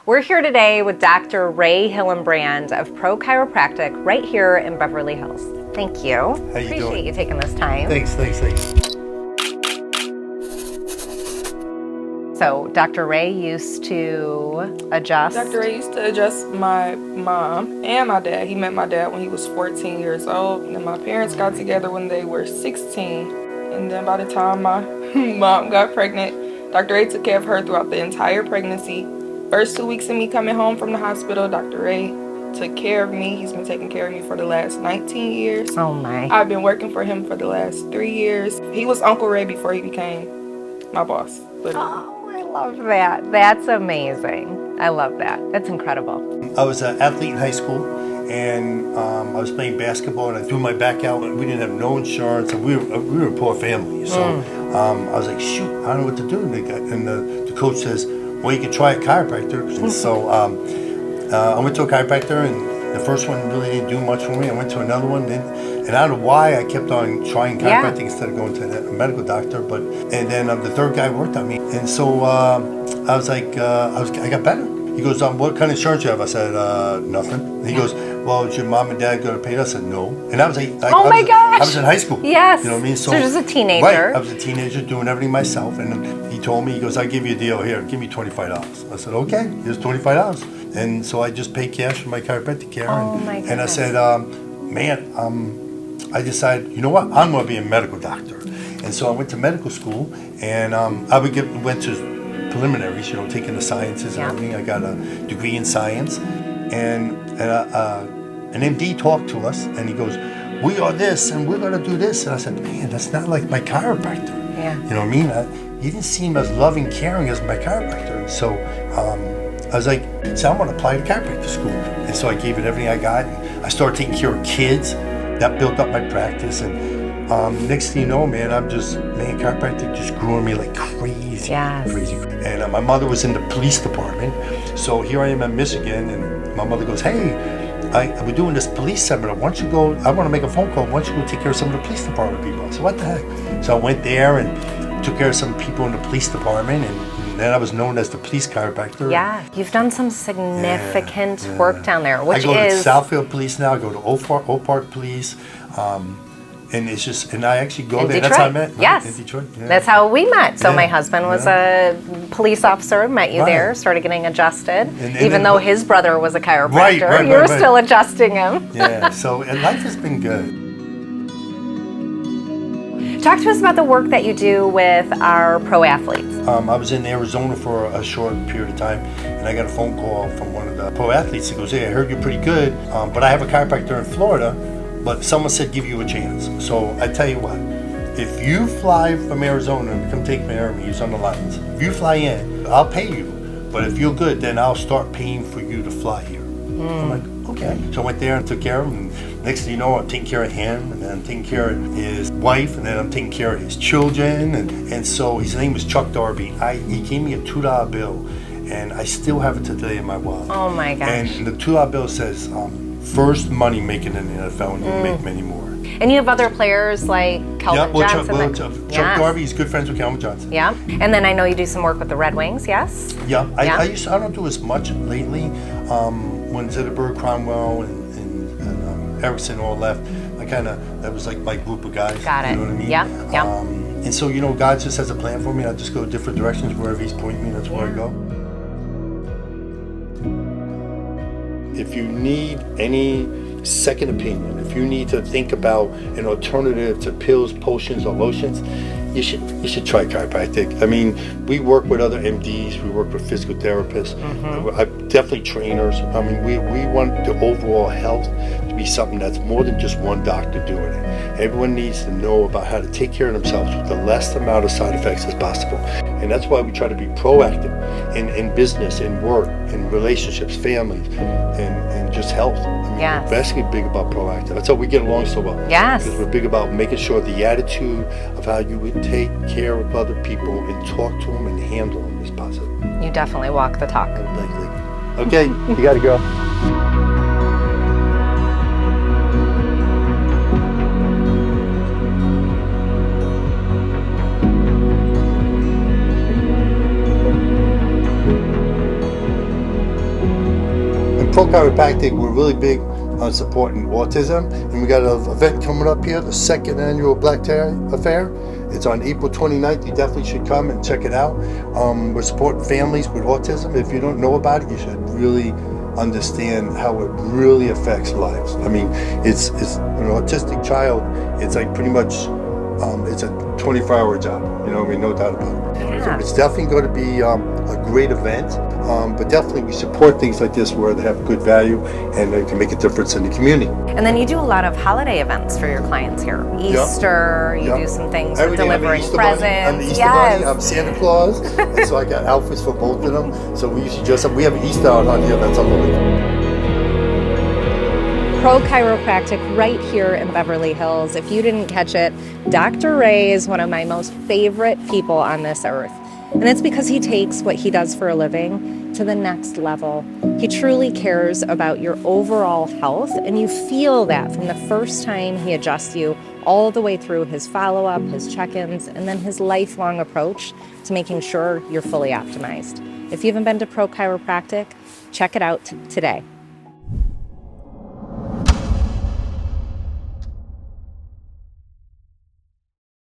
We're here today with Dr. Ray Hillenbrand of Pro Chiropractic right here in Beverly Hills. Thank you. How you Appreciate doing? you taking this time. Thanks. So Dr. Ray used to adjust. Dr. Ray used to adjust my mom and my dad. He met my dad when he was 14 years old, and my parents got together when they were 16. And then by the time my mom got pregnant, Dr. Ray took care of her throughout the entire pregnancy. First 2 weeks of me coming home from the hospital, Dr. Ray took care of me. He's been taking care of me for the last 19 years. Oh my. I've been working for him for the last 3 years. He was Uncle Ray before he became my boss. Oh, I love that. That's amazing. I love that. That's incredible. I was an athlete in high school, and I was playing basketball, and I threw my back out, and we didn't have no insurance, and we were a poor family. So I was like, shoot, I don't know what to do. And the coach says, well, you can try a chiropractor. And so I went to a chiropractor, and the first one really didn't do much for me. I went to another one, and I don't know why I kept on trying chiropractic instead of going to a medical doctor. And then the third guy worked on me, and so I was like, I got better. He goes, what kind of insurance you have? I said, nothing. And he goes, well, is your mom and dad going to pay us? I said, no. And I was like, oh my gosh. I was in high school. Yes. You know what I mean? So just a teenager. Right. I was a teenager doing everything myself. And he told me, he goes, I'll give you a deal here. Give me $25. I said, okay, here's $25. And so I just paid cash for my chiropractic care. And I said, I decided, you know what? I'm going to be a medical doctor. And so I went to medical school, and I went to preliminaries, taking the sciences and everything. I got a degree in science, and an MD talked to us, and he goes, we are this, and we're going to do this. And I said, man, that's not like my chiropractor. Yeah. You know what I mean? He didn't seem as loving, caring as my chiropractor. And so I was like, so I'm going to apply to chiropractic school. And so I gave it everything I got. And I started taking care of kids. That built up my practice. And next thing you know, man, chiropractic just grew on me like crazy. Yes. Crazy. And my mother was in the police department. So here I am in Michigan, and my mother goes, hey, we're doing this police seminar. Why don't you go, I want to make a phone call. Why don't you go take care of some of the police department people? I said, what the heck? So I went there and took care of some people in the police department, and then I was known as the police chiropractor. Yeah, you've done some significant work down there, which I go to Southfield Police now. I go to Oak Park Police. And it's just, and I actually go there. Detroit. That's how I met. Yes. In Detroit. Yeah. That's how we met. So my husband was a police officer, met you there, Right. started getting adjusted. And even though his brother was a chiropractor, Right, you were right. still adjusting him. Yeah, so and life has been good. Talk to us about the work that you do with our pro athletes. I was in Arizona for a short period of time, and I got a phone call from one of the pro athletes. He goes, hey, I heard you're pretty good, but I have a chiropractor in Florida, but someone said give you a chance. So I tell you what, if you fly from Arizona and come take care of me, he's on the lines. If you fly in, I'll pay you, but if you're good, then I'll start paying for you to fly here. I'm like, okay. So I went there and took care of him. And next thing you know, I'm taking care of him, and then I'm taking care of his wife, and then I'm taking care of his children. And so his name was Chuck Darby. He gave me a $2 bill, and I still have it today in my wallet. Oh my gosh. And the $2 bill says, first money making in the NFL, and you'll make many more. And you have other players like Calvin Johnson. Chuck Darby, he's good friends with Calvin Johnson. Yeah. And then I know you do some work with the Red Wings, yes? Yeah. I don't do as much lately. When Zetterberg, Cromwell, and Erickson all left, that was like my group of guys. Got it. You know what I mean? Yeah. And so, God just has a plan for me. I just go different directions. Wherever he's pointing me, that's where I go. If you need any second opinion, if you need to think about an alternative to pills, potions, or lotions, you should try chiropractic. I mean, we work with other MDs, we work with physical therapists, definitely trainers. I mean, we want the overall health to be something that's more than just one doctor doing it. Everyone needs to know about how to take care of themselves with the least amount of side effects as possible. And that's why we try to be proactive in business, in work, in relationships, families, and just health. I mean, Yes. we're basically big about proactive. That's how we get along so well. Yes. Because we're big about making sure the attitude of how you would take care of other people and talk to them and handle them is positive. You definitely walk the talk. Okay, you gotta go. Pro Chiropractic, we're really big on supporting autism, and we got an event coming up here, the second annual Black Tie Affair. It's on April 29th. You definitely should come and check it out. We're supporting families with autism. If you don't know about it, you should really understand how it really affects lives. I mean, it's an autistic child. It's like pretty much, it's a 24-hour job. You know, I mean, no doubt about it. So it's definitely going to be a great event. But definitely we support things like this where they have good value and they can make a difference in the community. And then you do a lot of holiday events for your clients here. Easter, you do some things with delivering presents. I'm the Easter Bunny, I'm Santa Claus, and so I got outfits for both of them. So we usually dress up. We have an Easter out on here that's unbelievable. Pro Chiropractic right here in Beverly Hills. If you didn't catch it, Dr. Ray is one of my most favorite people on this earth. And it's because he takes what he does for a living to the next level. He truly cares about your overall health, and you feel that from the first time he adjusts you all the way through his follow-up, his check-ins, and then his lifelong approach to making sure you're fully optimized. If you haven't been to Pro Chiropractic, check it out today.